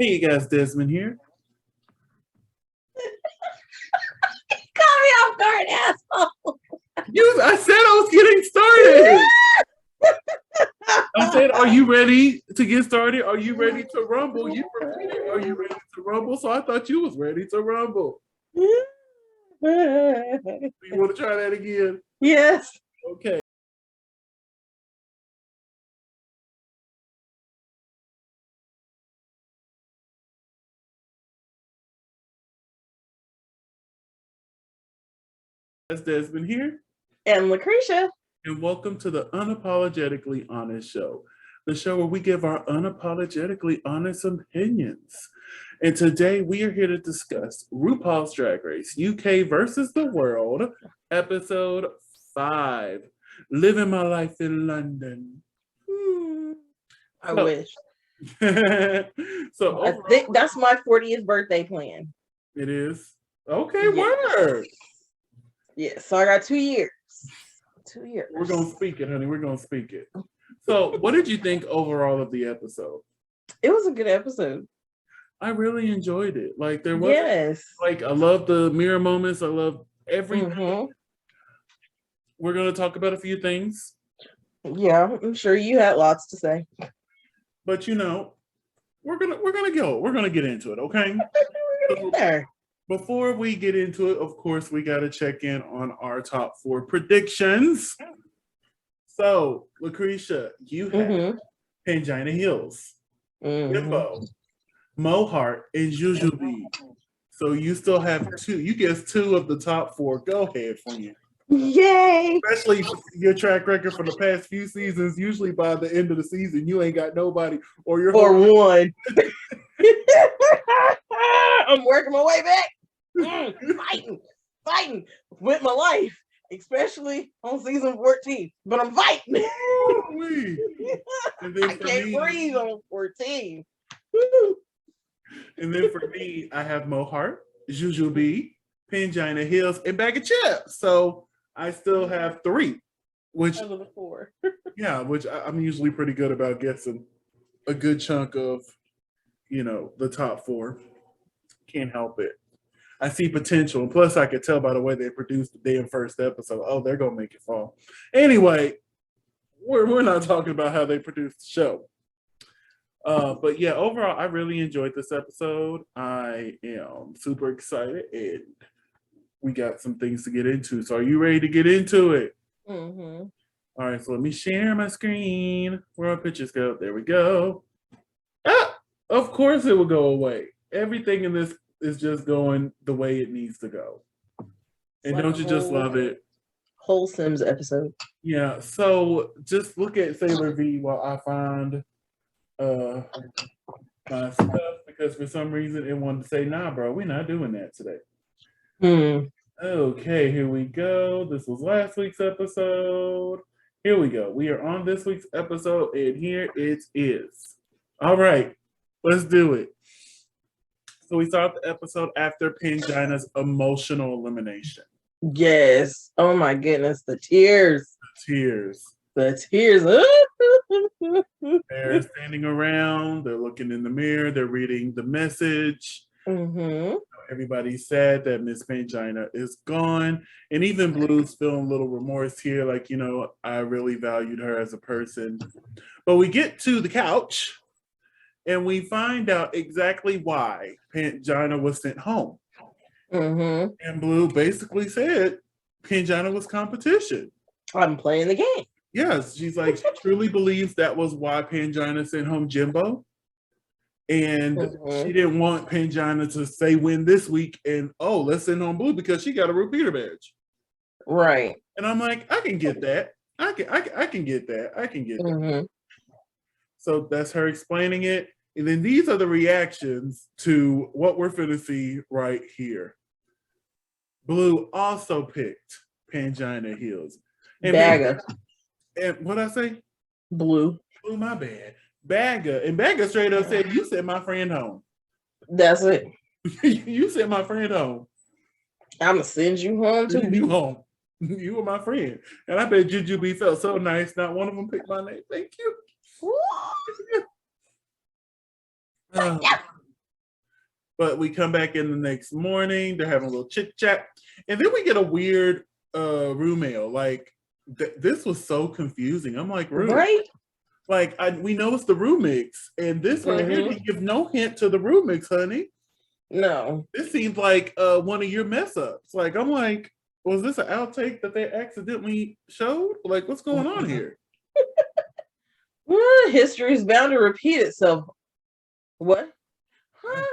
Hey, you guys, Desmond here. Caught me off guard, asshole. I said I was getting started. I said, are you ready to get started? Are you ready to rumble? You repeated, are you ready to rumble? So I thought you was ready to rumble. You want to try that again? Yes. Okay. That's Desmond here. And LaCresha. And welcome to the Unapologetically Honest Show, the show where we give our unapologetically honest opinions. And today we are here to discuss RuPaul's Drag Race UK versus the World, episode 5, Living My Life in London. I wish. So I think that's my 40th birthday plan. It is? Okay, word. Yeah, so I got 2 years. 2 years. We're going to speak it, honey. We're going to speak it. So what did you think overall of the episode? It was a good episode. I really enjoyed it. Like there was like I love the mirror moments. I love everything. Mm-hmm. We're gonna talk about a few things. Yeah, I'm sure you had lots to say. But you know, we're gonna get into it, okay? So, before we get into it, of course, we gotta check in on our top 4 predictions. So, LaCresha, you have Hydrangea Hills, Jimbo, Mohart, and Jujubee. So you still have 2. You guess 2 of the top 4. Go ahead, friend. Yay! Especially your track record for the past few seasons. Usually by the end of the season, you ain't got nobody or one. I'm working my way back. Fighting with my life, especially on season 14. But I'm fighting. And then I can't breathe on 14. And then for me, I have Mohart, Jujubee, Hydrangea Hills, and Bag of Chips. So I still have 3, which out of the 4. Yeah, which I'm usually pretty good about guessing a good chunk of, the top 4. Can't help it. I see potential. And plus, I could tell by the way they produced the damn first episode. Oh, they're going to make it fall. Anyway, we're not talking about how they produced the show. But yeah, overall, I really enjoyed this episode. I am super excited, and we got some things to get into. So are you ready to get into it? Mm-hmm. All right, so let me share my screen. Where our pictures go? There we go. Ah, of course it will go away. Everything in this is just going the way it needs to go. And like don't you just love it? Whole Sims episode. Yeah, so just look at Sailor V while I find my stuff, because for some reason it wanted to say, nah, bro, we're not doing that today. Okay, here we go. This was last week's episode. Here we go. We are on this week's episode, and here it is. All right, let's do it. So we start the episode after Hydrangea's emotional elimination. Yes. Oh my goodness, the tears. The tears. They're standing around. They're looking in the mirror. They're reading the message. Everybody's sad that Miss Hydrangea is gone. And even Blue's feeling a little remorse here. Like, I really valued her as a person. But we get to the couch and we find out exactly why Hydrangea was sent home. And Blue basically said Hydrangea was competition. I'm playing the game. Yes, she's like, she truly believes that was why Hydrangea sent home Jimbo. And she didn't want Hydrangea to say win this week and, let's send home Blue because she got a repeater badge. Right. And I'm like, I can get that. I can get that. I can get that. So that's her explaining it. And then these are the reactions to what we're finna see right here. Blue also picked Hydrangea Hills. And Bagga. And what'd I say? Blue, my bad. Bagga. And Bagga straight up said, you sent my friend home. That's it. You sent my friend home. I'm going to send you home too. You home. You were my friend. And I bet Jujubee felt so nice. Not one of them picked my name. Thank you. But we come back in the next morning. They're having a little chit chat, and then we get a weird room mail. Like this was so confusing. I'm like, Rue, right? like we know it's the room mix, and this right here didn't give no hint to the room mix, honey. No, This seems like one of your mess ups. Like I'm like, was this an outtake that they accidentally showed? Like, what's going on here? History is bound to repeat itself. What? Huh?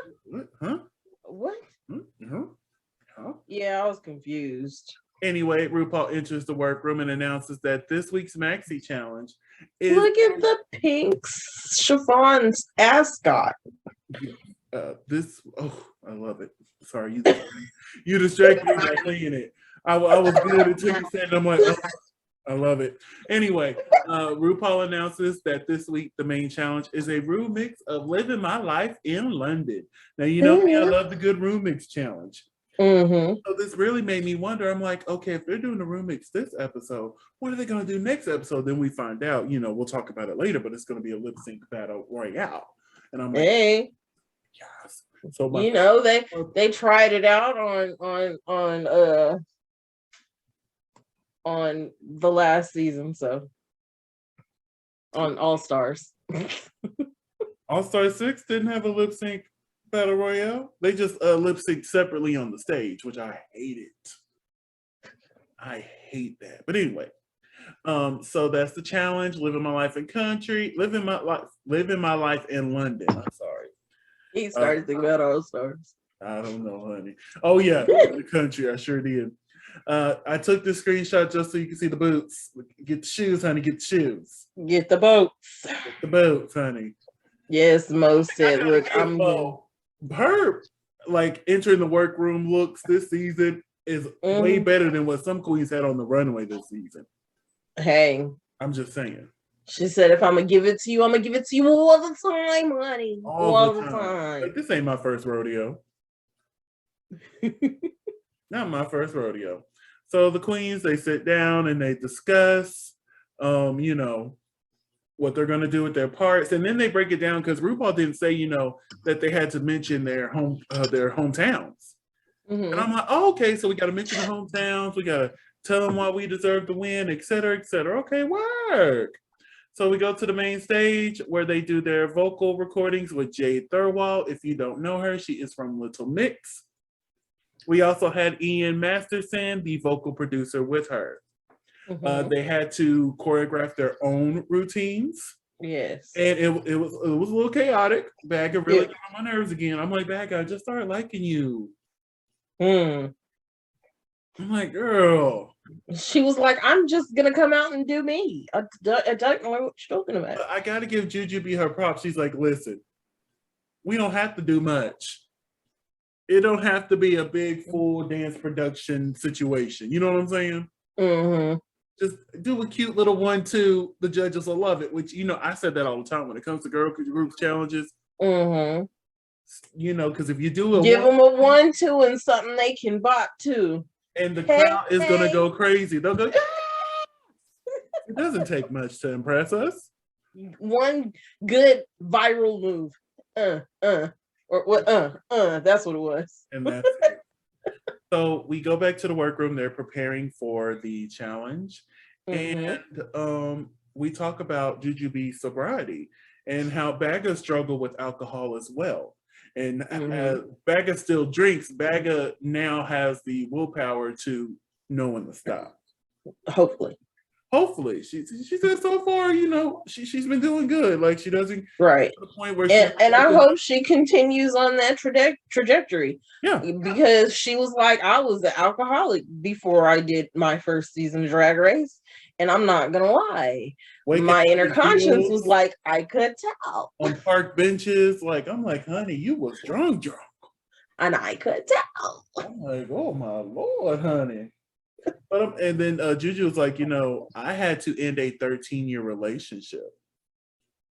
Huh? What? Huh? Yeah, I was confused. Anyway, RuPaul enters the workroom and announces that this week's Maxi Challenge is. Look at the pink chiffon ascot. This, I love it. Sorry, you distracted me by saying it. I was good until you said it. I'm like, I love it. Anyway, RuPaul announces that this week the main challenge is a room mix of living my life in London. Now, you know me, I love the good room mix challenge. So this really made me wonder. I'm like, okay, if they're doing the room mix this episode, what are they going to do next episode? Then we find out, we'll talk about it later, but it's going to be a lip sync battle royale. And I'm like, hey, yes. So they tried it out on the last season, so on All Stars. All Star 6 didn't have a lip sync battle royale. They just lip sync separately on the stage, which I hated. I hate that. But anyway, so that's the challenge: living my life in country, living my life in London. I'm sorry. He started thinking about All Stars. I don't know, honey. Oh yeah, the country. I sure did. I took this screenshot just so you can see the boots. Get the shoes, honey. Get the shoes. Get the boats. Get the boots, honey. Yes, Mo said, look, I'm her like entering the workroom looks this season is way better than what some queens had on the runway this season. Hey, I'm just saying. She said, if I'm gonna give it to you, I'm gonna give it to you all the time, honey. All the time. Like, this ain't my first rodeo. Not my first rodeo. So the queens, they sit down and they discuss, what they're going to do with their parts. And then they break it down because RuPaul didn't say, that they had to mention their hometowns. And I'm like, oh, okay, so we got to mention the hometowns. We got to tell them why we deserve to win, et cetera, et cetera. Okay, work. So we go to the main stage where they do their vocal recordings with Jade Thirlwall. If you don't know her, she is from Little Mix. We also had Ian Masterson, the vocal producer, with her. They had to choreograph their own routines. Yes. And it was a little chaotic. Bagga really got on my nerves again. I'm like, Bagga, I just started liking you. I'm like, girl. She was like, I'm just going to come out and do me. I don't know what you're talking about. I got to give Jujubee her props. She's like, listen, we don't have to do much. It don't have to be a big full dance production situation. You know what I'm saying? Just do a cute little 1-2. The judges will love it. Which I said that all the time when it comes to girl group challenges. Because if you do give them a 1-2 and something they can bop too, and the crowd is gonna go crazy. They'll go. It doesn't take much to impress us. One good viral move. Or what? That's what it was. And that's it. So we go back to the workroom. They're preparing for the challenge. And we talk about Jujubee's sobriety and how Bagga struggled with alcohol as well. And Bagga still drinks. Bagga now has the willpower to know when to stop. Hopefully, she said so far, she's been doing good. Like she doesn't right to the point where and I hope she continues on that trajectory. Yeah, because she was like, I was an alcoholic before I did my first season of Drag Race, and I'm not gonna lie, my inner conscience was like, I could tell on park benches. Like I'm like, honey, you was drunk, and I could tell. I'm like, oh my Lord, honey. But and then Juju was like, I had to end a 13-year relationship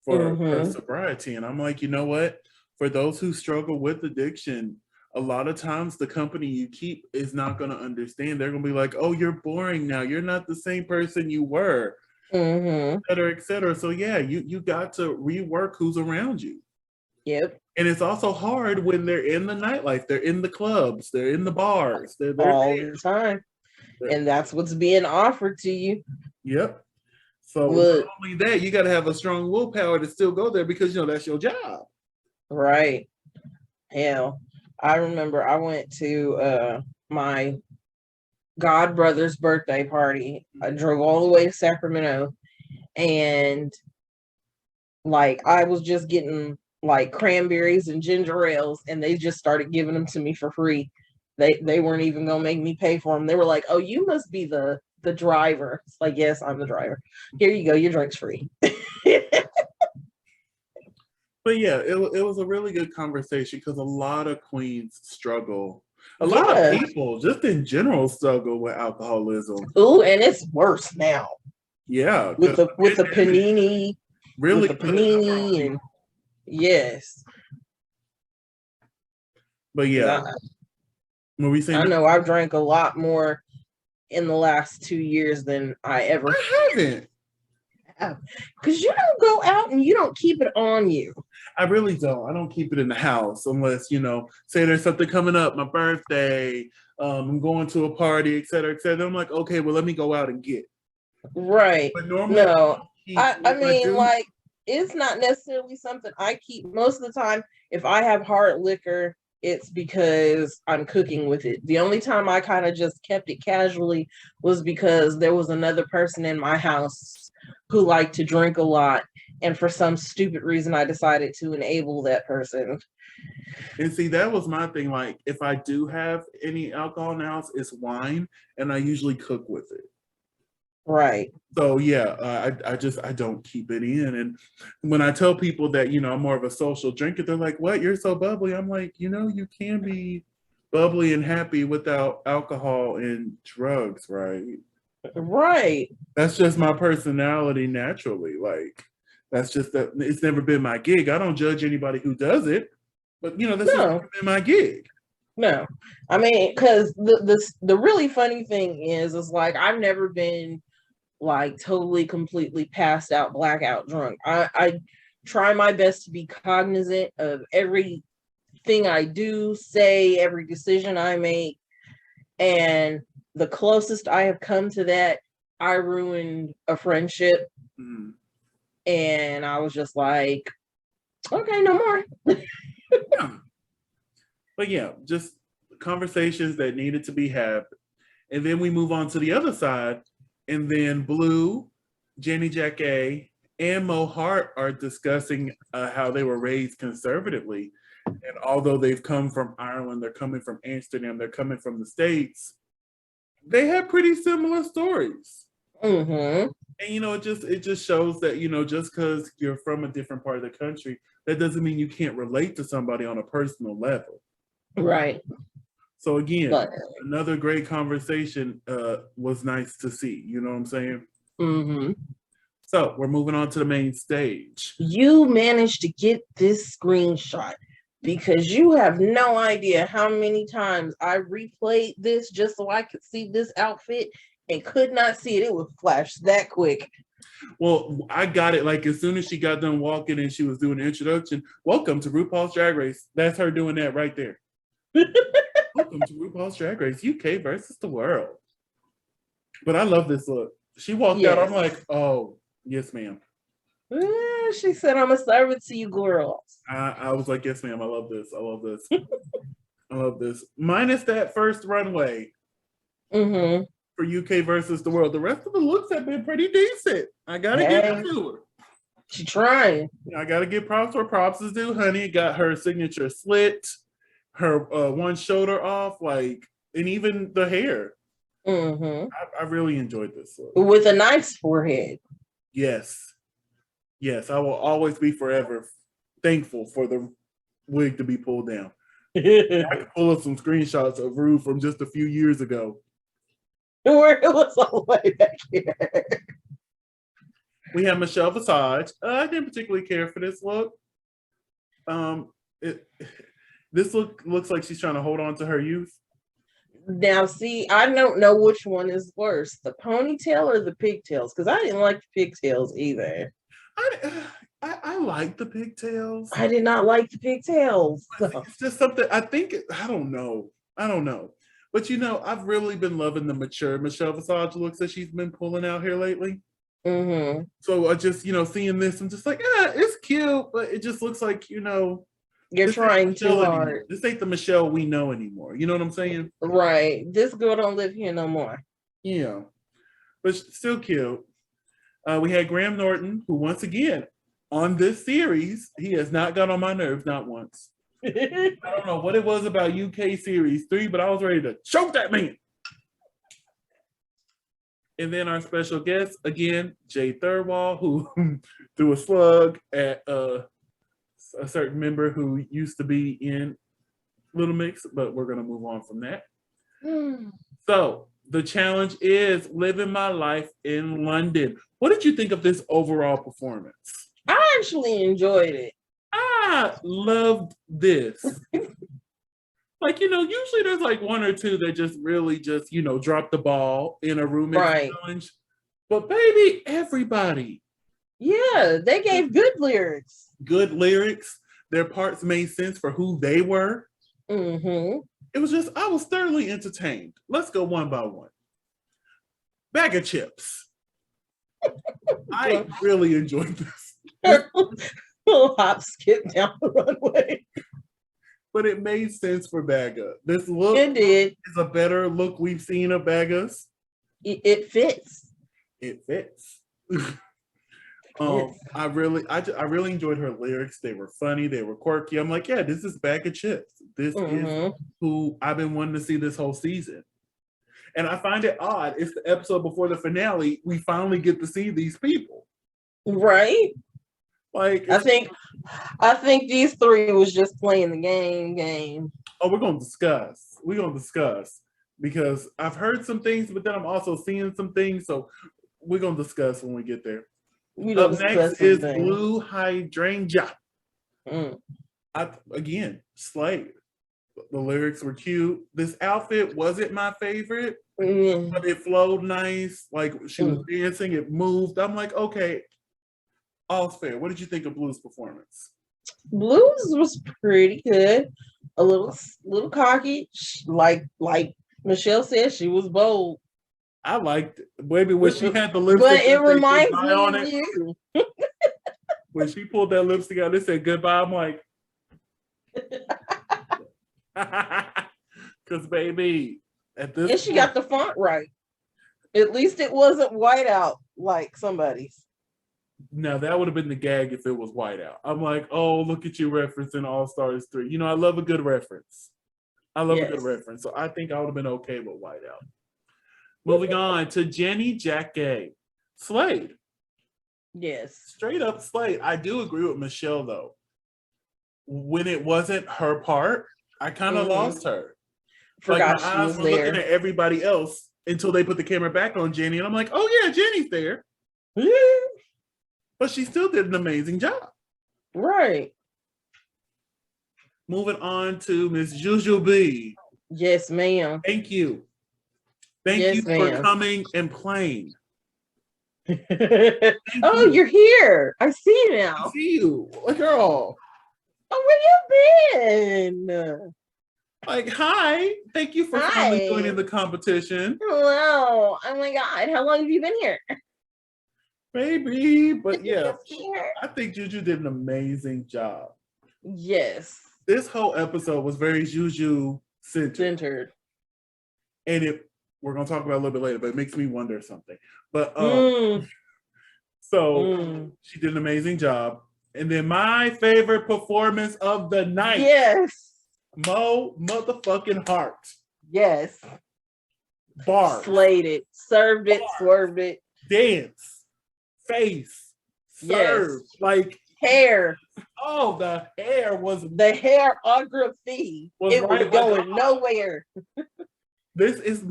for sobriety. And I'm like, you know what? For those who struggle with addiction, a lot of times the company you keep is not going to understand. They're going to be like, oh, you're boring now. You're not the same person you were, et cetera, et cetera. So yeah, you got to rework who's around you. Yep. And it's also hard when they're in the nightlife, they're in the clubs, they're in the bars, they're all there. the time. And that's what's being offered to you. Yep. So not only that, you got to have a strong willpower to still go there because that's your job. Right. Hell, I remember I went to my god brother's birthday party. I drove all the way to Sacramento, and like I was just getting like cranberries and ginger ales, and they just started giving them to me for free. They weren't even gonna make me pay for them. They were like, "Oh, you must be the driver." It's like, "Yes, I'm the driver. Here you go. Your drink's free." But yeah, it was a really good conversation because a lot of queens struggle. A lot of people, just in general, struggle with alcoholism. Ooh, and it's worse now. Yeah, with the panini, really, with the panini, and yes. But yeah, what we saying? I know I've drank a lot more in the last 2 years than I ever haven't. Because you don't go out and you don't keep it on you. I really don't. I don't keep it in the house unless, say there's something coming up, my birthday, I'm going to a party, et cetera, et cetera. I'm like, okay, well, let me go out and get. Right. But normally, no, I mean, like, it's not necessarily something I keep. Most of the time, if I have hard liquor, it's because I'm cooking with it. The only time I kind of just kept it casually was because there was another person in my house who liked to drink a lot. And for some stupid reason, I decided to enable that person. And see, that was my thing. Like, if I do have any alcohol in the house, it's wine, and I usually cook with it. Right. So yeah, I don't keep it in. And when I tell people that, I'm more of a social drinker, they're like, "What? You're so bubbly." I'm like, you can be bubbly and happy without alcohol and drugs, right? Right. That's just my personality naturally. Like, that's just that. It's never been my gig. I don't judge anybody who does it, but that's just never been my gig. No, I mean, because the really funny thing is like I've never been like totally completely passed out, blackout drunk. I try my best to be cognizant of everything I do, say, every decision I make, and the closest I have come to that, I ruined a friendship. Mm. And I was just like, okay, no more. Yeah. But yeah, just conversations that needed to be had. And then we move on to the other side. And then Blue, Jenny Jacquet, and Mo Hart are discussing how they were raised conservatively. And although they've come from Ireland, they're coming from Amsterdam, they're coming from the States, they have pretty similar stories. Mm-hmm. And it just shows that just because you're from a different part of the country, that doesn't mean you can't relate to somebody on a personal level. Right. So again, another great conversation was nice to see. You know what I'm saying? Mm-hmm. So we're moving on to the main stage. You managed to get this screenshot because you have no idea how many times I replayed this just so I could see this outfit and could not see it. It would flash that quick. Well, I got it like as soon as she got done walking and she was doing the introduction. Welcome to RuPaul's Drag Race. That's her doing that right there. Welcome to RuPaul's Drag Race, UK versus the world. But I love this look. She walked out. I'm like, oh, yes, ma'am. She said, "I'm a servant to you, girls." I was like, yes, ma'am. I love this. I love this. I love this. Minus that first runway for UK versus the world. The rest of the looks have been pretty decent. I got to give it to her. She trying. I got to give props where props is due. Honey got her signature slit, her one shoulder off, and even the hair. I really enjoyed this look. With a nice forehead. Yes. Yes, I will always be forever thankful for the wig to be pulled down. I could pull up some screenshots of Ru from just a few years ago. Where it was all the way back here. We have Michelle Visage. I didn't particularly care for this look. This look looks like she's trying to hold on to her youth. Now, see, I don't know which one is worse, the ponytail or the pigtails, because I didn't like the pigtails either. I I like the pigtails. I did not like the pigtails. It's just something I think. I don't know. But I've really been loving the mature Michelle Visage looks that she's been pulling out here lately. Mm-hmm. So I just, seeing this, I'm just like, it's cute, but it just looks like, You're trying too hard. This ain't the Michelle we know anymore. You know what I'm saying? Right. This girl don't live here no more. Yeah. But still cute. We had Graham Norton, who once again, on this series, he has not got on my nerves, not once. I don't know what it was about UK Series 3, but I was ready to choke that man. And then our special guest, again, Jay Thirlwall, who threw a slug at a certain member who used to be in Little Mix, but we're going to move on from that. So the challenge is living my life in London. What did you think of this overall performance? I actually enjoyed it. I loved this. Usually there's like one or two that just really just, drop the ball in a room challenge. But baby, everybody. Yeah, they gave good lyrics. Good lyrics. Their parts made sense for who they were. Mm-hmm. It was just, I was thoroughly entertained. Let's go one by one. Bag of chips. I really enjoyed this. Little hop skip down the runway. But it made sense for Bagga. This look is a better look we've seen of Bagga's. It fits. It fits. I really enjoyed her lyrics. They were funny. They were quirky. I'm like, yeah, this is Bag of Chips. This is who I've been wanting to see this whole season. And I find it odd. It's the episode before the finale. We finally get to see these people. Right? Like, I think these three was just playing the game. Oh, we're gonna discuss. Because I've heard some things, but then I'm also seeing some things. So we're gonna discuss when we get there. Up next is Blue Hydrangea. Again, slayed. The lyrics were cute. This outfit wasn't my favorite, but it flowed nice. Like she was dancing, it moved. I'm like, okay. All's fair. What did you think of Blue's performance? Blue's was pretty good. A little cocky. Like Michelle said, she was bold. I liked it. Baby, when she had the lipstick. But it reminds me of you. When she pulled that lipstick out, it said goodbye. I'm like, because baby, at this and she got the font right. At least it wasn't white out like somebody's. Now that would have been the gag if it was white out. I'm like, oh, look at you referencing All Stars 3. I love a good reference. A good reference. So I think I would have been okay with white out. Moving on to Jenny Jacquet. Slade. Yes. Straight up Slade. I do agree with Michelle though. When it wasn't her part, I kind of lost her. Forgot my she eyes was were there. looking at everybody else until they put the camera back on Jenny, and I'm like, oh yeah, Jenny's there. But she still did an amazing job. Right. Moving on to Miss Jujubee. Yes, ma'am. Thank you. Thank you for coming and playing. Oh, you're here. I see you now. I see you. Girl. Oh, where you been? Like, hi. Thank you for finally joining the competition. Hello. Oh my God. How long have you been here? Baby. But yeah, I think Juju did an amazing job. Yes. This whole episode was very Juju centered. And we're going to talk about it a little bit later, but it makes me wonder something. But she did an amazing job. And then my favorite performance of the night. Yes. Mo motherfucking Hart. Yes. Bar. Slayed it. Served it. Swerved it. Dance. Face. Serve. Yes. Like hair. Oh, the hair was the hairography. It was going nowhere. This is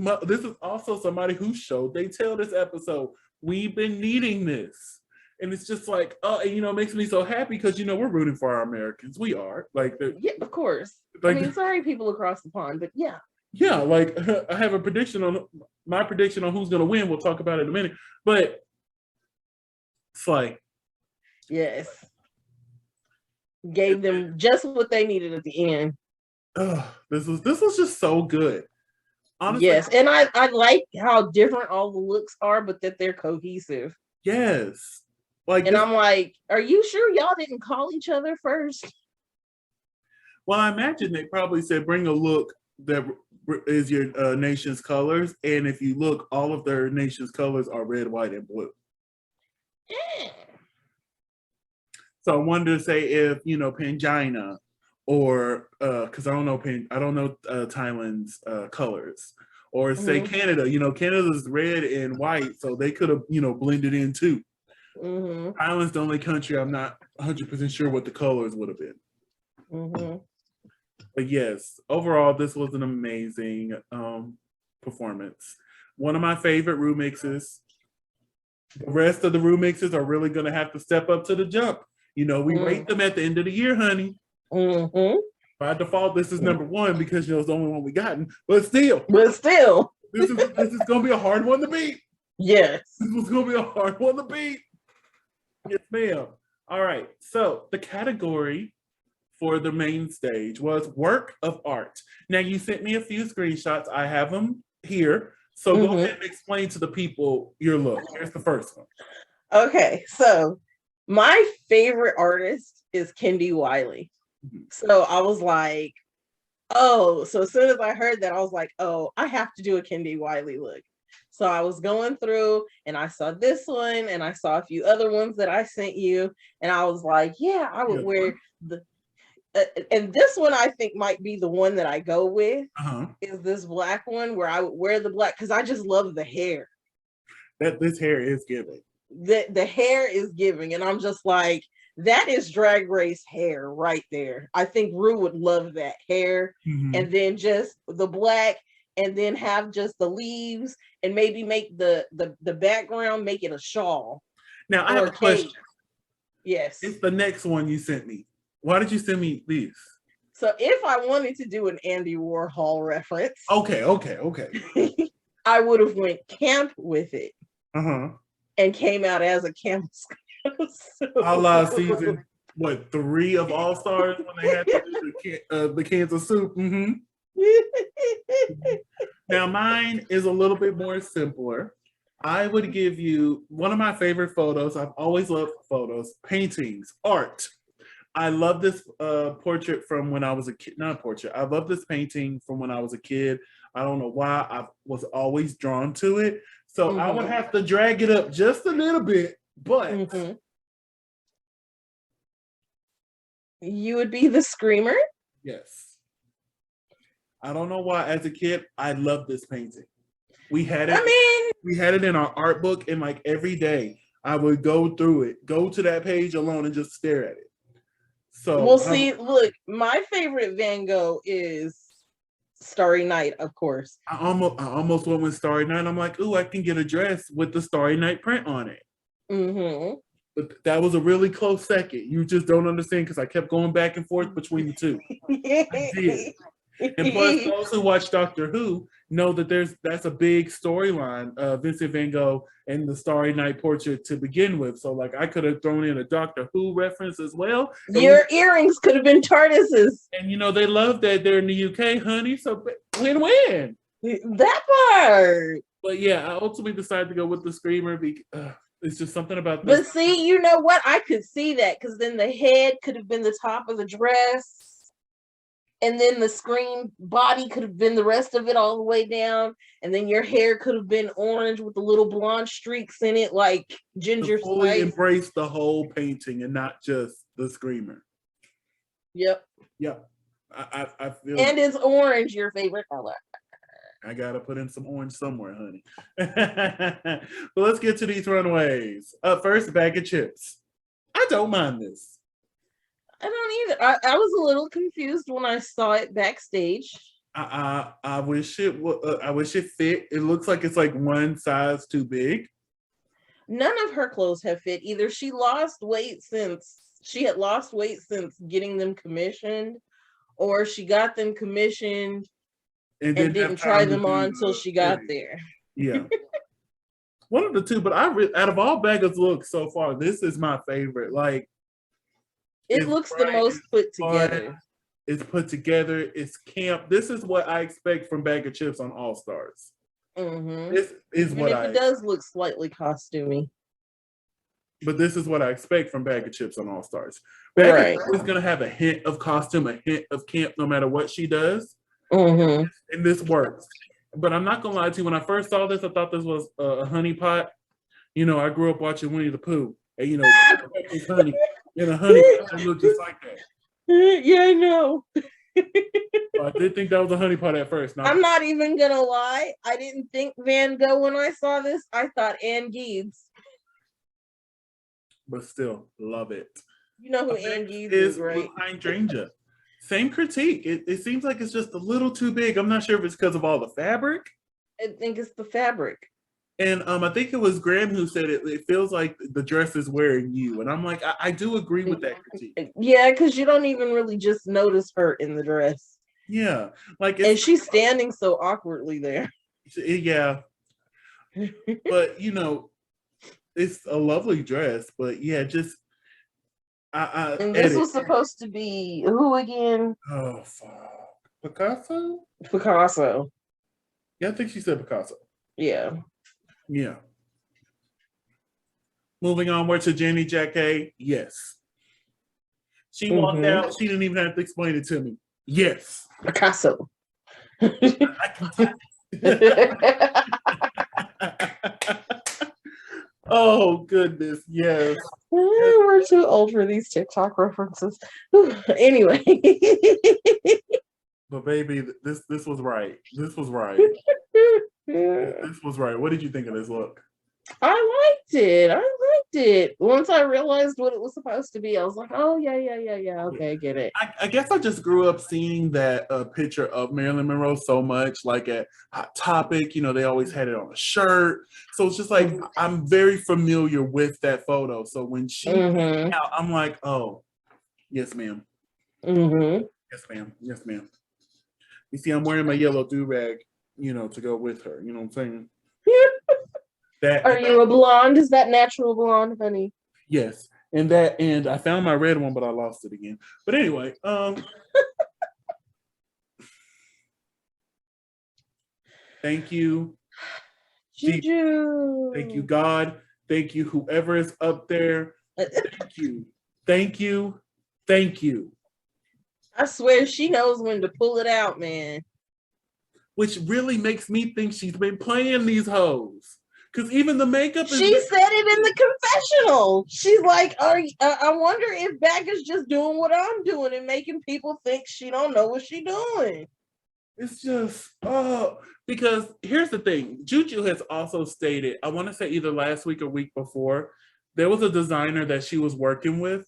also somebody who showed they tell this episode. We've been needing this. And it's just like, it makes me so happy because, we're rooting for our Americans. We are. Yeah, of course. Like, sorry, people across the pond, but yeah. Yeah, like, I have my prediction on who's going to win. We'll talk about it in a minute. But, Slay. Yes. Gave them just what they needed at the end. This was just so good. Honestly, Yes, and I like how different all the looks are, but that they're cohesive. yes. Like, And I'm like, are you sure y'all didn't call each other first? well, I imagine they probably said bring a look that is your nation's colors, and if you look, all of their nation's colors are red, white, and blue. Yeah. So I wanted to say if Pangina, or because I don't know Thailand's colors, or say Canada. Canada's red and white, so they could have blended in too. Thailand's the only country I'm not 100% sure what the colors would have been. But yes, overall, this was an amazing performance. One of my favorite Ru mixes. The rest of the Ru mixes are really going to have to step up to the jump. We rate them at the end of the year, honey. By default, this is number one because it's the only one we gotten. But still, this is going to be a hard one to beat. Yes, this was going to be a hard one to beat. Yes, ma'am. All right. So the category for the main stage was work of art. Now you sent me a few screenshots. I have them here. So go ahead and explain to the people your look. Here's the first one. Okay, so my favorite artist is Kendi Wiley. So I was like, oh, so as soon as I heard that, I was like, oh, I have to do a Kendi Wiley look. So I was going through and I saw this one and I saw a few other ones that I sent you. And I was like, yeah, I would wear the, and this one I think might be the one that I go with, is this black one where I would wear the black because I just love the hair. This hair is giving. The hair is giving, and I'm just like, that is Drag Race hair right there. I think Ru would love that hair, and then just the black, and then have just the leaves, and maybe make the background, make it a shawl. Now I have a question. Yes, it's the next one you sent me. Why did you send me these? So if I wanted to do an Andy Warhol reference, okay, I would have went camp with it, and came out as a camp. A la season 3 of All Stars when they had to do the Kansas soup. Now mine is a little bit more simpler. I would give you one of my favorite photos. I've always loved photos, paintings, art. I love this portrait from when I was a kid. Not a portrait. I love this painting from when I was a kid. I don't know why. I was always drawn to it. So I would have to drag it up just a little bit, but you would be the screamer? Yes. I don't know why. As a kid, I loved this painting. We had it. We had it in our art book, and like every day, I would go through it, go to that page alone, and just stare at it. So well, see, look, my favorite Van Gogh is Starry Night, of course. I almost went with Starry Night. I'm like, ooh, I can get a dress with the Starry Night print on it. But that was a really close second. You just don't understand because I kept going back and forth between the two. I did. And plus, those who watch Doctor Who know that that's a big storyline, Vincent Van Gogh and the Starry Night portrait to begin with. So, like, I could have thrown in a Doctor Who reference as well. Your earrings could have been TARDISes. And, they love that they're in the UK, honey. So, win-win. That part. But, yeah, I ultimately decided to go with the Screamer because it's just something about this. But, see, you know what? I could see that because then the head could have been the top of the dress. And then the screen body could have been the rest of it all the way down. And then your hair could have been orange with the little blonde streaks in it, like Ginger Spice. Fully embrace the whole painting and not just the Screamer. Yep. I feel. And is orange your favorite color? I gotta put in some orange somewhere, honey. But let's get to these runways. First, bag of chips. I don't mind this. I don't either. I was a little confused when I saw it backstage. I wish it I wish it fit. It looks like it's like one size too big. None of her clothes have fit either. She had lost weight since getting them commissioned, or she got them commissioned and didn't try them on until she got there. Yeah. One of the two, but out of all Beggar's looks so far, this is my favorite. Like, It looks the most put together. It's put together. It's camp. This is what I expect from Bag of Chips on All Stars. This is Even if it does look slightly costumey. But this is what I expect from Bag of Chips on All Stars. Bag of Chips is going to have a hint of costume, a hint of camp, no matter what she does. And this works. But I'm not going to lie to you. When I first saw this, I thought this was a honey pot. You know, I grew up watching Winnie the Pooh. And, you know, honey. And a honey pot looked just like that. Yeah, I know. I did think that was a honey pot at first. I'm not even going to lie. I didn't think Van Gogh when I saw this. I thought Anne Geeds. But still, love it. You know who Anne Geeds is, right? Hydrangea. Same critique. It seems like it's just a little too big. I'm not sure if it's because of all the fabric. I think it's the fabric. And I think it was Graham who said it feels like the dress is wearing you. And I'm like, I do agree with that critique. Yeah, because you don't even really just notice her in the dress. Yeah. And she's standing so awkwardly there. Yeah. But, you know, it's a lovely dress. But, yeah, just... and this was supposed to be who again? Oh, fuck. Picasso? Picasso. Yeah, I think she said Picasso. Yeah. Yeah. Moving onward to Jenny Jacquet. Yes. She walked out. She didn't even have to explain it to me. Yes. Picasso. Oh, goodness. Yes. We're too old for these TikTok references. Anyway. But baby, this was right. This was right. This was right. What did you think of this look? I liked it. Once I realized what it was supposed to be, I was like, oh, yeah. Okay, I get it. I guess I just grew up seeing that picture of Marilyn Monroe so much, like at Hot Topic, you know, they always had it on a shirt. So it's just like, I'm very familiar with that photo. So when she came out, I'm like, oh, yes, ma'am. Yes, ma'am. Yes, ma'am. You see, I'm wearing my yellow do-rag, you know, to go with her. You know what I'm saying? Are you a blonde? Is that natural blonde, honey? Yes. And I found my red one, but I lost it again. But anyway, thank you. Juju. Thank you, God. Thank you, whoever is up there. Thank you. Thank you. Thank you. I swear she knows when to pull it out, man. Which really makes me think she's been playing these hoes. Because even the makeup is... She said it in the confessional. She's like, I wonder if Beck is just doing what I'm doing and making people think she don't know what she's doing. It's just, because here's the thing. Juju has also stated, I want to say either last week or week before, there was a designer that she was working with,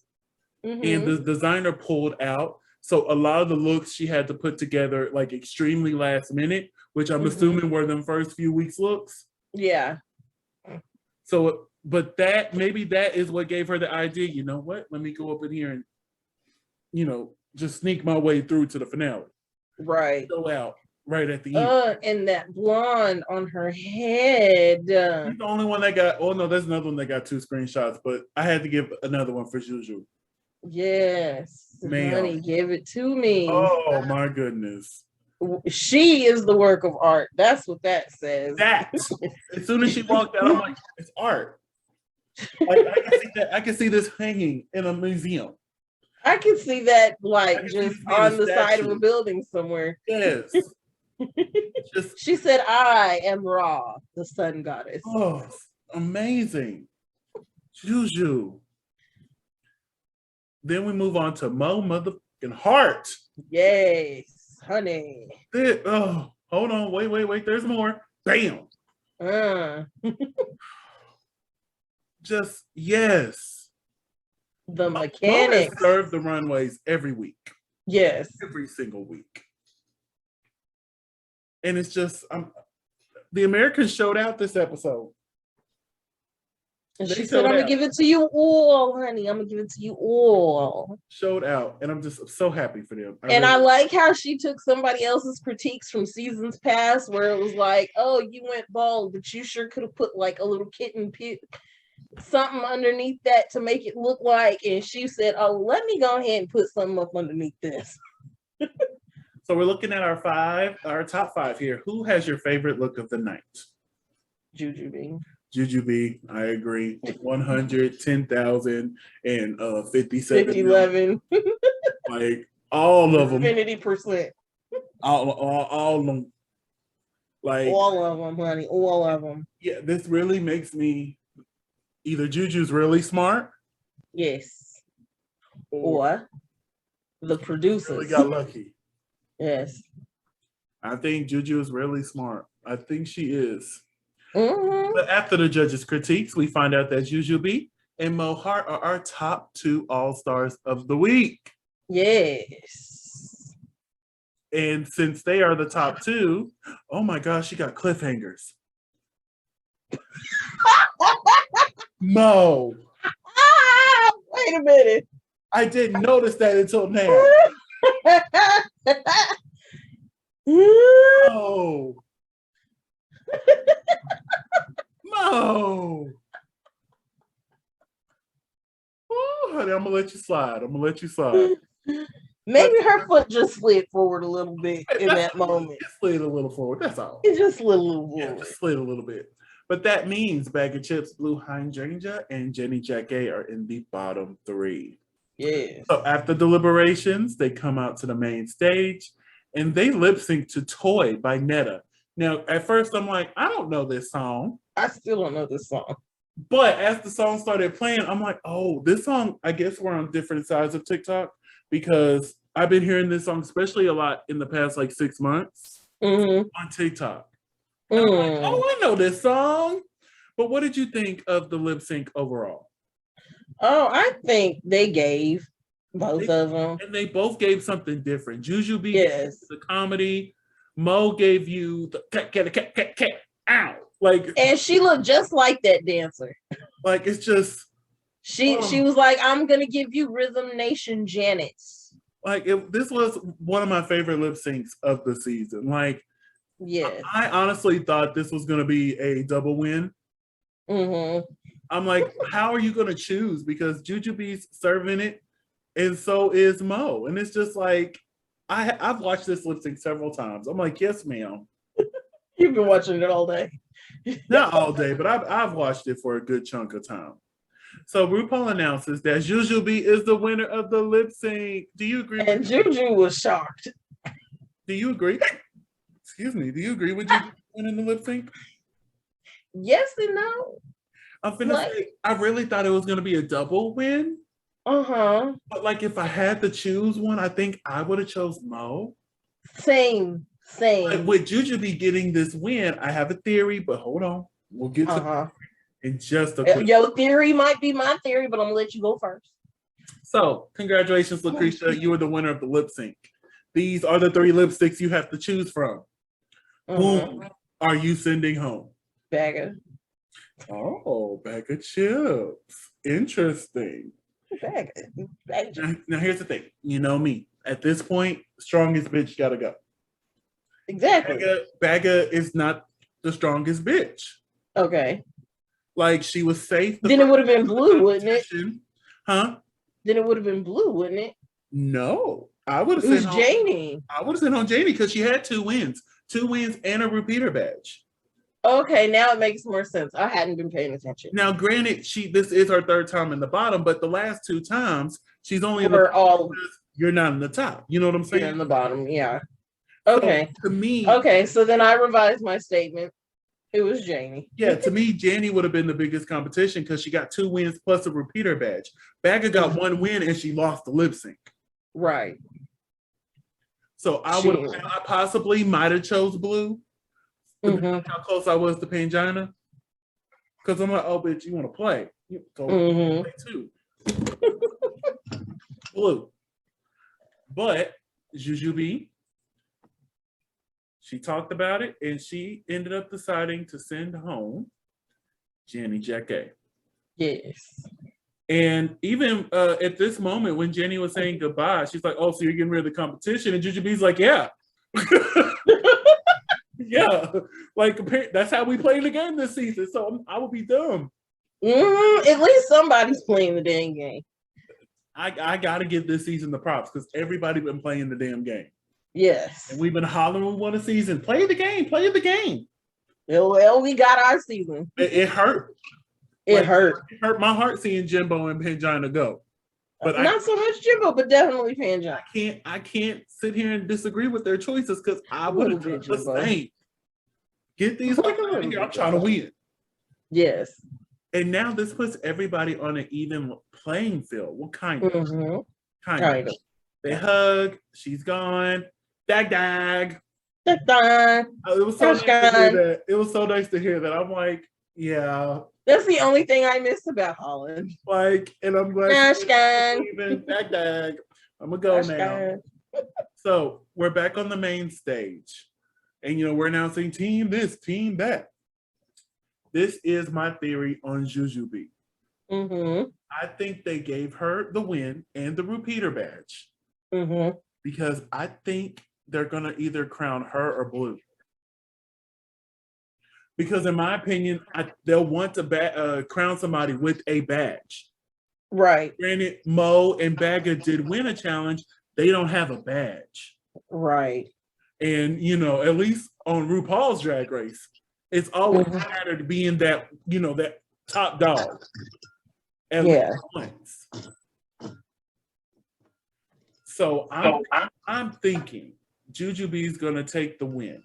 and the designer pulled out. So a lot of the looks she had to put together like extremely last minute, which I'm assuming were them first few weeks looks. Yeah. So, but maybe that is what gave her the idea, you know what? Let me go up in here and, you know, just sneak my way through to the finale. Right. Go out right at the end. And that blonde on her head. She's the only one that got, oh no, there's another one that got 2 screenshots, but I had to give another one for Juju. Yes. Man. Honey, give it to me. Oh my goodness. She is the work of art. That's what that says. That. As soon as she walked out, I'm like, it's art. Like I can see this hanging in a museum. I can see that like just on the side of a building somewhere. Yes. She said, I am Ra, the sun goddess. Oh, amazing. Juju. Then we move on to Mo motherfucking Hart. Yes, honey. Oh, hold on. Wait. There's more. Bam. Just, yes. The mechanics. Mo serve the runways every week. Yes. Every single week. And it's just, the Americans showed out this episode. And she said, I'm going to give it to you all, honey. I'm going to give it to you all. Showed out. And I'm just so happy for them. I like how she took somebody else's critiques from seasons past where it was like, oh, you went bald, but you sure could have put like a little kitten something underneath that to make it look like, and she said, "Oh, let me go ahead and put something up underneath this." So we're looking at our top five here. Who has your favorite look of the night? Jujubee. Jujubee, I agree. 110,000 and 57. 50-11. Like all of them. Infinity%. All of them. Like all of them, honey. All of them. Yeah, this really makes me either Juju's really smart. Yes. Or the producers. Really got lucky. Yes. I think Juju is really smart. I think she is. Mm-hmm. But after the judges' critiques, we find out that Jujubee and Mo Hart are our top 2 all-stars of the week. Yes. And since they are the top 2, oh my gosh, she got cliffhangers. Mo. Wait a minute. I didn't notice that until now. Mo. Mo. Oh, honey, I'm gonna let you slide. Maybe her foot just slid forward a little bit in that moment. It slid a little forward. That's all. It just slid a little forward. Yeah, just slid a little bit. But that means Bag of Chips, Blue Hydrangea, and Jenny Jacquet are in the bottom 3. Yes. So after deliberations, they come out to the main stage and they lip sync to Toy by Netta. Now, at first, I'm like, I don't know this song. I still don't know this song. But as the song started playing, I'm like, oh, this song, I guess we're on different sides of TikTok because I've been hearing this song, especially a lot in the past like 6 months on TikTok. I'm like, oh, I know this song. But what did you think of the lip sync overall? Oh, I think they gave both of them. And they both gave something different. Jujubee gave the comedy. Mo gave you the cat, ow. Like, and she looked just like that dancer. Like, it's just she was like, I'm gonna give you Rhythm Nation Janet's. Like, this was one of my favorite lip syncs of the season. Like, yes. I honestly thought this was gonna be a double win. I'm like, how are you gonna choose? Because Jujubee's serving it, and so is Mo. And it's just like, I've watched this lip sync several times. I'm like, yes, ma'am. You've been watching it all day. Not all day, but I've watched it for a good chunk of time. So RuPaul announces that Jujubee is the winner of the lip sync. Do you agree? And Juju was shocked. Do you agree? Excuse me. Do you agree with Juju winning the lip sync? Yes and no. I'm finna say, I really thought it was gonna be a double win. But like, if I had to choose one, I think I would have chose Mo. Same. Like, with Jujubee getting this win, I have a theory, but hold on. We'll get to in just a quick. Your theory might be my theory, but I'm gonna let you go first. So, congratulations, LaCresha. You are the winner of the lip sync. These are the 3 lipsticks you have to choose from. Whom are you sending home? Bag of chips. Interesting. Bag of. Now, here's the thing. You know me. At this point, strongest bitch gotta go. Exactly. Bagga is not the strongest bitch. Okay. Like, she was safe. Then it would have been Blue, wouldn't it? Huh? Then it would have been Blue, wouldn't it? No. I would have sent Janie. I would have sent on Janie because she had 2 wins. 2 wins and a repeater badge. Okay, now it makes more sense. I hadn't been paying attention. Now, granted, this is her 3rd time in the bottom, but the last 2 times she's only in the bottom. You're not in the top. You know what I'm saying? You're in the bottom, yeah. Okay. So, to me. Okay, so then I revised my statement. It was Janie. Yeah, to me, Janie would have been the biggest competition because she got 2 wins plus a repeater badge. Bagga got 1 win and she lost the lip sync. Right. So I possibly might have chose Blue. How close I was to Pangina. Because I'm like, oh, bitch, you want to play? So play too. Blue. But Jujubee, she talked about it and she ended up deciding to send home Jenny Jacquet. Yes. And even at this moment when Jenny was saying goodbye, she's like, oh, so you're getting rid of the competition? And Jujubee's like, yeah. Yeah. Like, that's how we play the game this season. So I would be dumb At least somebody's playing the dang game. I gotta give this season the props because everybody been playing the damn game. Yes. And we've been hollering we won a season. Play the game, play the game. Well, we got our season. It hurt. It hurt. It hurt my heart seeing Jimbo and Pangina go. But not so much Jimbo, but definitely Pangina. I can't sit here and disagree with their choices because I would have done the same. Get these out of here. I'm trying to win. Yes. And now this puts everybody on an even playing field. Well, kind of. Mm-hmm. Kind of. They hug. She's gone. Dag. It was so nice to hear that. It was so nice to hear that. I'm like, yeah. That's the only thing I miss about Holland. Like, and I'm glad even dag. I'm gonna go now. So we're back on the main stage. And we're announcing team this, team that. This is my theory on Jujubee. Mm-hmm. I think they gave her the win and the repeater badge. Mm-hmm. Because I think they're going to either crown her or Blue. Because in my opinion, they'll want to crown somebody with a badge. Right. Granted, Mo and Bagga did win a challenge. They don't have a badge. Right. And, at least on RuPaul's Drag Race, it's always mattered being that, that top dog. At least once. So I'm thinking Jujubee's going to take the win.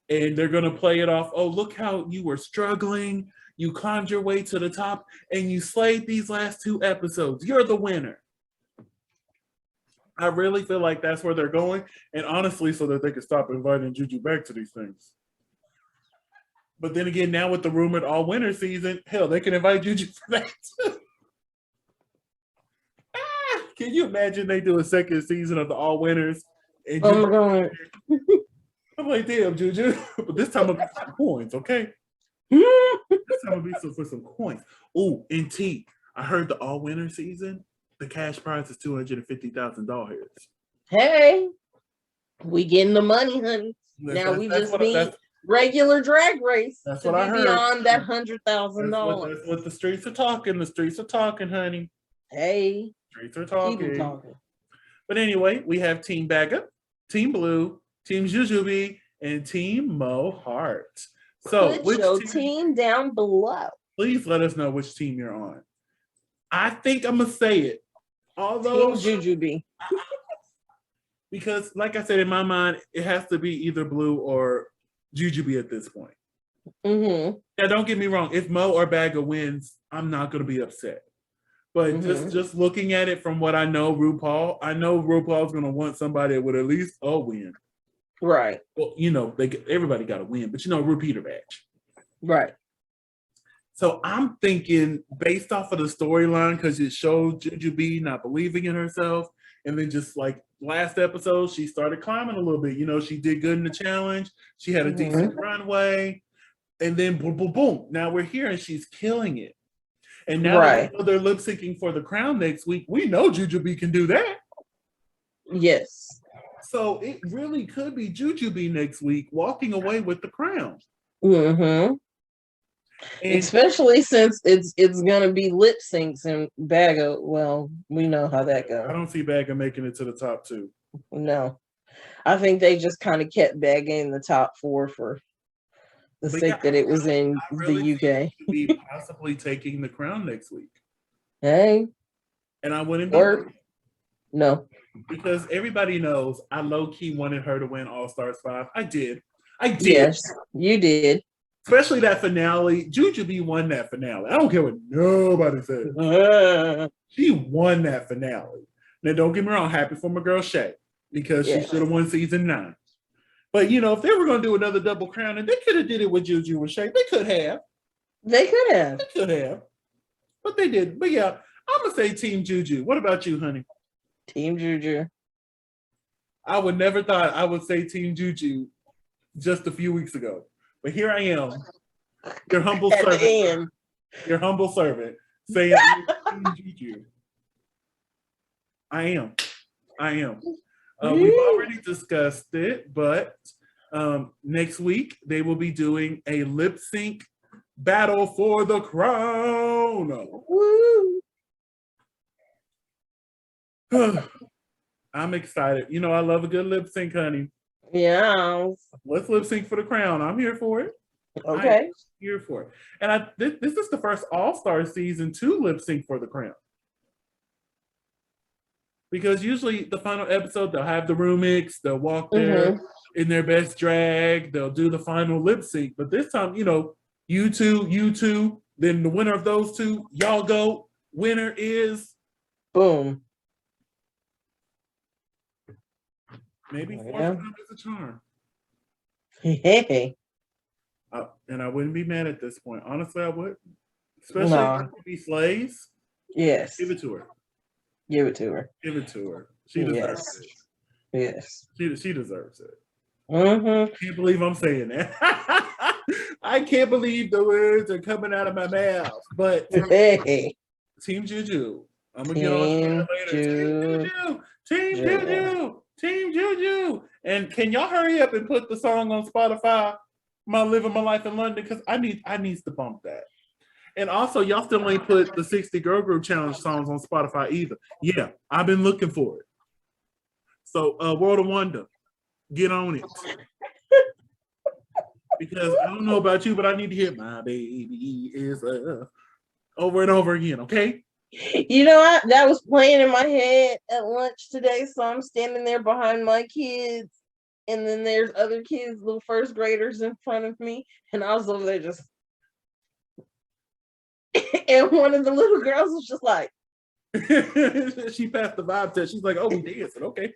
And they're going to play it off. Oh, look how you were struggling. You climbed your way to the top and you slayed these last 2 episodes. You're the winner. I really feel like that's where they're going. And honestly, so that they can stop inviting Juju back to these things. But then again, now with the rumored all-winner season, hell, they can invite Juju for that too. Can you imagine they do a second season of the all-winners? And oh my God. I'm like, damn, Juju. But this time it'll be some coins, okay? This time it'll be for some coins. Oh, and T, I heard the all-winner season, the cash prize is $250,000. Hey, we getting the money, honey. Now we just need regular Drag Race that's to what be I heard. Beyond that $100,000. That's what the streets are talking. The streets are talking, honey. Hey, streets are talking. Keep talking. But anyway, we have Team Bagga, Team Blue, Team Jujubee, and Team Mo Heart. So put your team down below. Please let us know which team you're on. I think I'm gonna say it. Although Team Jujubee. Because, like I said, in my mind, it has to be either Blue or Jujubee at this point. Mm-hmm. Now, don't get me wrong. If Mo or Bagga wins, I'm not going to be upset. But just looking at it from what I know RuPaul's going to want somebody that would at least win. Right. Well, everybody got to win, but repeater badge. Right. So I'm thinking, based off of the storyline, because it showed Jujubee not believing in herself, and then just like last episode, she started climbing a little bit. She did good in the challenge. She had a decent runway. And then boom, boom, boom. Now we're here and she's killing it. And now that they're lip syncing for the crown next week, we know Jujubee can do that. Yes. So it really could be Jujubee next week walking away with the crown. Mm-hmm. And especially since it's gonna be lip syncs and Bagga. Well, we know how that goes. I don't see Bagga making it to the top 2. No, I think they just kind of kept Bagga in the top 4 for the sake that it was in the UK. Be possibly taking the crown next week. Hey, and I wouldn't be. No, because everybody knows I low key wanted her to win All Stars 5. I did. Yes, you did. Especially that finale. Jujubee won that finale. I don't care what nobody says. She won that finale. Now, don't get me wrong. Happy for my girl Shay. Because she should have won season 9. But, if they were going to do another double crown, and they could have did it with Juju and Shay. They could have. They could have. But they didn't. But, yeah, I'm going to say Team Juju. What about you, honey? Team Juju. I would never thought I would say Team Juju just a few weeks ago. But here I am, your humble servant. Your humble servant saying Team Juju. I am. We've already discussed it, but next week they will be doing a lip sync battle for the crown. Woo. I'm excited. You know, I love a good lip sync, honey. Yeah. Let's lip sync for the crown. I'm here for it. Okay. I'm here for it. And this is the first All-Star season to lip sync for the crown. Because usually the final episode, they'll have the room mix, they'll walk there in their best drag, they'll do the final lip sync. But this time, you know, you two, then the winner of those two, y'all go. Winner is boom. Maybe fourth time is a charm. Hey. And I wouldn't be mad at this point. Honestly, I would. Especially if it be slays. Yes. Give it to her. Give it to her. Give it to her. She deserves it. Yes. She deserves it. I can't believe I'm saying that. I can't believe the words are coming out of my mouth. But hey. Team Juju. I'm gonna get on later. Team Juju. Team Juju. And can y'all hurry up and put the song on Spotify? My Living My Life in London, because I need to bump that. And also, y'all still ain't put the 60 Girl Group Challenge songs on Spotify either. Yeah, I've been looking for it. So, World of Wonder, get on it. Because I don't know about you, but I need to hear My Baby Is over and over again, okay? You know what? That was playing in my head at lunch today, so I'm standing there behind my kids, and then there's other kids, little first graders in front of me, and I was over there just and one of the little girls was just like she passed the vibe test. She's like, oh, we dancing, okay.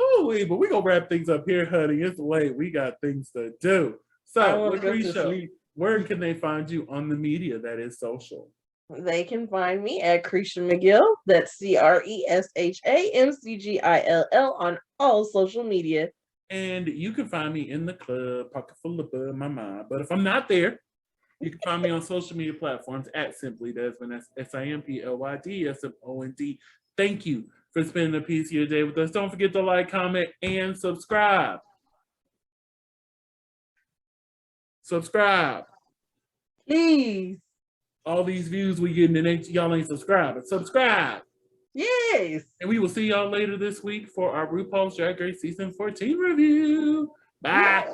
Oh, but we gonna wrap things up here, honey. It's late. We got things to do. So, LaCresha, where can they find you on the media that is social? They can find me at Cresha McGill. That's CreshaMcGill on all social media. And you can find me in the club, pocket full of my mind. But if I'm not there, you can find me on social media platforms at Simply Desmond. That's SIMPLYDSMOND. Thank you for spending a piece of your day with us. Don't forget to like, comment, and subscribe. Subscribe. Please. All these views we getting and y'all ain't subscribing. Subscribe. Yes. And we will see y'all later this week for our RuPaul's Drag Race Season 14 review. Bye.